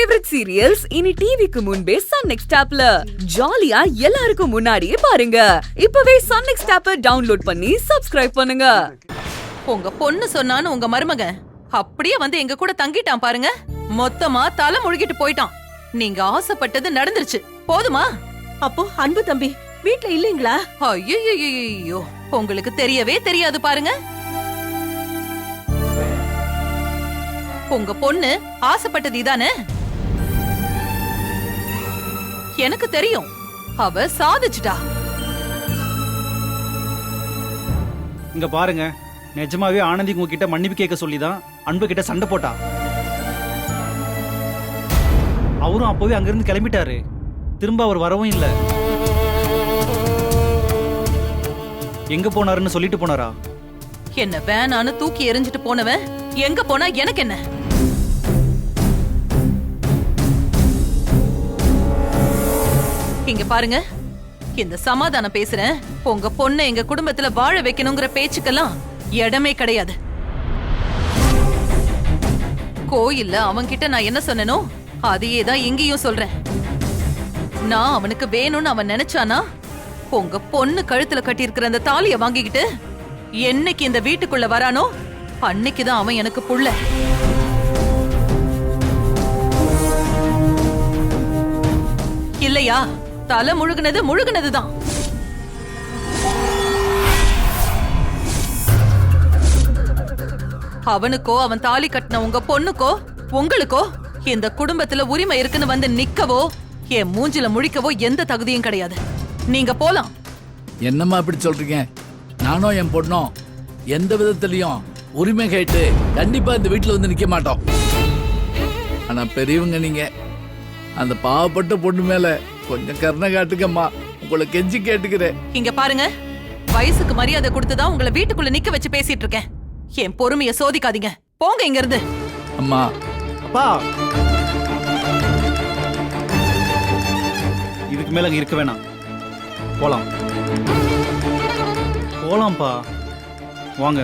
Favourite serials இனி டிவிக்கு முன்பே சன் நெக்ஸ்ட் ஆப்ல ஜாலியா எல்லாருக்கும் முன்னாடியே பாருங்க. இப்பவே சன் நெக்ஸ்ட் ஆப்பை டவுன்லோட் பண்ணி சப்ஸ்கிரைப் பண்ணுங்க. உங்க பொண்ணு சொன்னான்னு உங்க மருமகன் அப்படியே வந்து எங்க கூட தங்கிட்டான் பாருங்க. மொத்தமா தலை முழுகிட்டு போயிட்டான். நீங்க ஆசைப்பட்டது நடந்துருச்சு, போதுமா? அப்போ அன்பு தம்பி வீட்ல இல்லீங்களா? ஐயோ, உங்களுக்கு தெரியவே தெரியாது பாருங்க. உங்க பொண்ணு ஆசைப்பட்டது இதானே? எனக்கு தெரியும், அவ சாதிச்சுட்டா. இங்க பாருங்க, நிஜமாவே ஆனந்தி உங்ககிட்ட மன்னிப்பு கேட்க சொல்லிதான் அன்பு கிட்ட சண்டை போட்டா. அவரும் அப்பவே அங்கிருந்து கிளம்பிட்டாரு. திரும்ப அவர் வரவும் இல்ல. எங்க போனாருன்னு சொல்லிட்டு போனாரா? என்ன வேணான்னு தூக்கி எறிஞ்சிட்டு போனவன் எங்க போனா எனக்கு என்ன? இங்க பாருங்க, இந்த சமாதானம் பேசுறேன். உங்க பொண்ணை எங்க குடும்பத்துல வாழ வைக்கணுங்கிற பேச்சுக்கெல்லாம் இடமே கிடையாது. கோயில்ல அவன்கிட்ட நான் என்ன சொன்னனோ அதையே தான் இங்கேயும் சொல்றேன். நான் அவனுக்கு வேணும்னு அவன் நினைச்சானா, உங்க பொண்ணு கழுத்துல கட்டி இருக்கிற அந்த தாலிய வாங்கிக்கிட்டு என்னைக்கு இந்த வீட்டுக்குள்ள வரானோ அன்னைக்குதான் அவன் எனக்கு புள்ள. இல்லையா? தலை முழுகுனதுதான். அவனுக்கோ அவன் தாலி கட்டின உங்க பொண்ணுக்கோ உங்களுக்கோ இந்த குடும்பத்துல உரிமை இருக்குன்னு வந்து நிக்கவோ என் மூஞ்சில முழிக்கவோ எந்த தகுதியும் கிடையாது. நீங்க போலாம். என்னம்மா அப்படி சொல்றீங்க? நானும் என் பொண்ணும் எந்த விதத்திலையும் உரிமை கேட்டு கண்டிப்பா இந்த வீட்டுல வந்து நிக்க மாட்டோம். ஆனா பெரியவங்க நீங்க, அந்த பாவப்பட்ட பொண்ணு மேல கொஞ்சம் கருணை காட்டுங்கம்மா, உங்களை கெஞ்சி கேட்டுக்கிறேன். இங்க பாருங்க, வயசுக்கு மரியாதை கொடுத்துதான் உங்களை வீட்டுக்குள்ள நிக்க வச்சு பேசிட்டு இருக்கேன். என் பொறுமைய சோதிக்காதீங்க, போங்க இங்க இருந்து. அம்மா, அப்பா, இதுக்கு மேல அங்க இருக்க வேணாம். போலாம் போலாம்ப்பா, வாங்க.